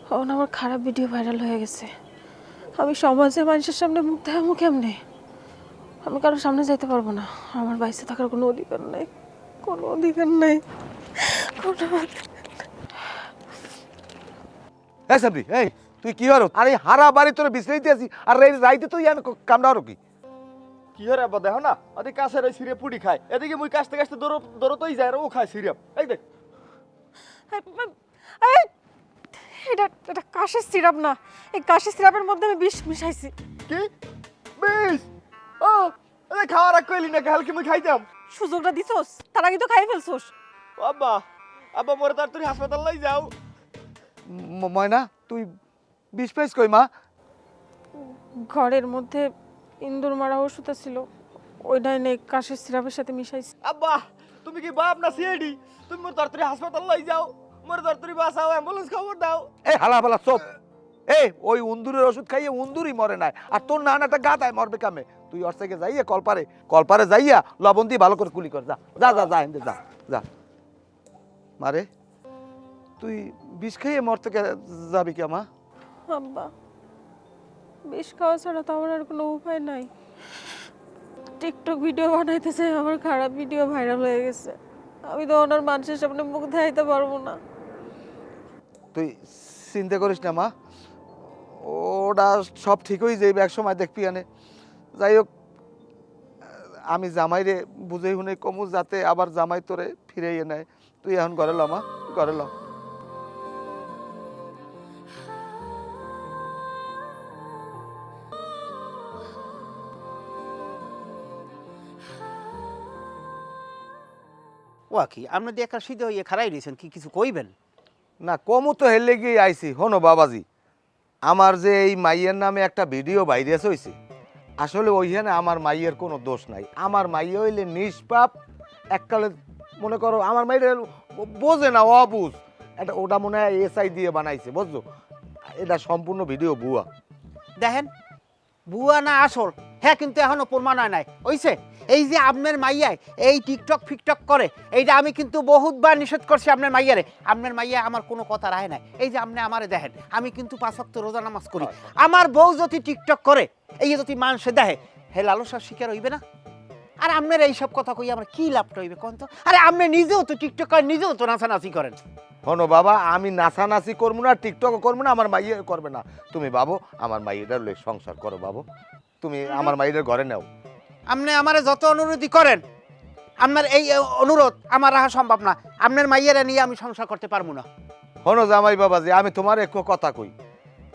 এখন আমার খারাপ ভিডিও ভাইরাল হয়ে গেছে। আমি সমাজে মানুষের সামনে মুখ দেখাবো কেমনে? আমি কারোর সামনে যাইতে পারবো না। আমার বাইসে থাকার কোনো অধিকার নাই, কোনো অধিকার নাই, কোনো হ্যাঁ সাবরি, এই তুই কি হলো? আরে হারা বাড়ি তোর বিশ্রাইতে আছি, আর এই রাইতে তুই কামড়া হলো কি? কি হরে আব্বা দেখো না, ওদিকে কাছের ওই সিরিয়াপ পুডি খায়, এদিকে মুই কাছতে কাছতে দৌড়তই যায় আর ও খায় সিরিয়াপ। এই দেখ এই, এটা এটা কাশির সিরাপ না। এই কাশির সিরাপের মধ্যে আমি বিষ মিশাইছি। কি বেশ ও আরে খাওয়ার আগ কইলি না, কালকে মুই খাইতাম। সুযোগটা দিছোস, তার আগে তো খাই ফেলছোস। ও আব্বা, আব্বা মোরে তাড়াতাড়ি হাসপাতাল লই যাও। ময়না তুই বিষ পেয়েছ কই মা? ঘরের মধ্যে ইন্দুর মারা ওষুধ ছিল, ওইটাই নে কাশির সিরাপের সাথে মিশাইছি। আব্বা তুমি কি বাপ না সিআইডি? তুমি মোর তাড়াতাড়ি হাসপাতাল লই যাও, মোরে তাড়াতাড়ি বাঁচাও, অ্যাম্বুলেন্স খবর দাও। এই হালা বালা চোপ। এই ওই উন্দুরের ওষুধ খাইয়ে উন্দুরই মরে নাই, আর তোর নানাটা গাতায় মরবে কামে। তুই ওর থেকে যাইয়া কলপারে যাইয়া লবণ দিয়ে ভালো করে কুলি কর। যা যা যা যা যা যা মারে, তুই বিষ খাইয়ে মরতে যাবি কে মা? আব্বা, বিষ খাওয়া ছাড়া তো আমার আর কোনো উপায় নাই। টিকটক ভিডিও বানাইতেছে, আমার খারাপ ভিডিও ভাইরাল হয়ে গেছে। আমি তো ওনার মানুষের সামনে মুখ দেখাইতে পারবো না। তুই চিন্তা করিস না মা, ওটা সব ঠিক হয়ে যাইবে এক সময়, দেখবি আনে। যাই হোক, আমি জামাইরে বুঝেই শুনে কমু যাতে আবার জামাই তোরে ফিরাইয়ে নেয়। তুই এখন ঘরে ল মা, ঘরে ল। ওয়া কি আপনি দিয়ে একটা সিধে হইয়ে খারাই রয়েছেন, কি কিছু কইবেন? না কমু তো হেলে গিয়ে আইছি। হনো বাবাজি, আমার যে এই মাইয়ের নামে একটা ভিডিও ভাইরাস হয়েছে, আসলে ওইখানে আমার মাইয়ের কোনো দোষ নাই। আমার মাইয়া হইলে নিষ্পাপ। এককালে মনে করো আমার মাইয়ের বোঝে না, অবুঝ। এটা ওটা মনে হয় এসআই দিয়ে বানাইছে, বুঝছো? এটা সম্পূর্ণ ভিডিও ভুয়া। দেখেন, বুয়া না আসল হ্যাঁ, কিন্তু এখনো প্রমাণ হয় নাই। ওইছে এই যে আপনার মাইয়ায় এই টিকটক ফিকটক করে, এইটা আমি কিন্তু বহুতবার নিষেধ করছি আপনার মাইয়ারে। আপনার মাইয়া আমার কোনো কথা রায় নাই। এই যে আপনি আমারে দেখেন, আমি কিন্তু 5 ওয়াক্ত রোজা নামাজ করি। আমার বউ যদি টিকটক করে, এই যদি মানুষে দেখে, হে লালসার শিকার হইবে না? আর আপনার এইসব কথা কই আমার কি লাভটা হইবে কোন তো? আরে আপনি নিজেও তো টিকটক করেন, নিজেও তো নাচানাচি করেন। হনো বাবা, আমি নাচানাচি করবো না, টিকটকও করবো না, আমার মাইয়ে করবে না। তুমি বাবু আমার মাইয়েটার লই সংসার করো বাবু। তুমি আমার মাইয়ের ঘরে নাও। আপনি আমারে যত অনুরোধই করেন, আপনার এই অনুরোধ আমার রাখা সম্ভব না। আপনার মাইয়েরা নিয়ে আমি সংসার করতে পারবো না। হনো জামাই বাবাজি, আমি তোমার একটু কথা কই।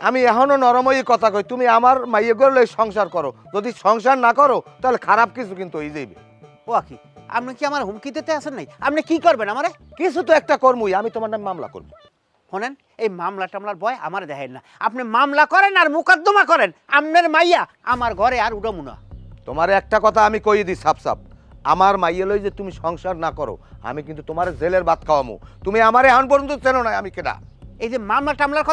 আমি এখনো নরমই কথা কই, তুমি আমার মাইয়ে ঘরে লই সংসার করো। যদি সংসার না করো তাহলে খারাপ কিছু কিন্তু হয়ে যাইবে। ও কি আপনি কি আমার হুমকি দিতে আসেন নাই? আপনি কি করবেন আমারে? কিছু তো একটা কর্মই, আমি তোমার নামে মামলা করবো। শোনেন, এই মামলা টামলার ভয় আমার দেখেন না। আপনি মামলা করেন আর মোকদ্দমা করেন, আপনার মাইয়া আমার ঘরে আর উড়মু না। তোমার একটা কথা আমি কই দিই সাপ সাপ, আমার মাইয়ে লই যে তুমি সংসার না করো, আমি কিন্তু তোমার জেলের ভাত খাওয়ামু। তুমি আমারে এখন পর্যন্ত চেনো না আমি কেডা। এই যে মামলা টামলার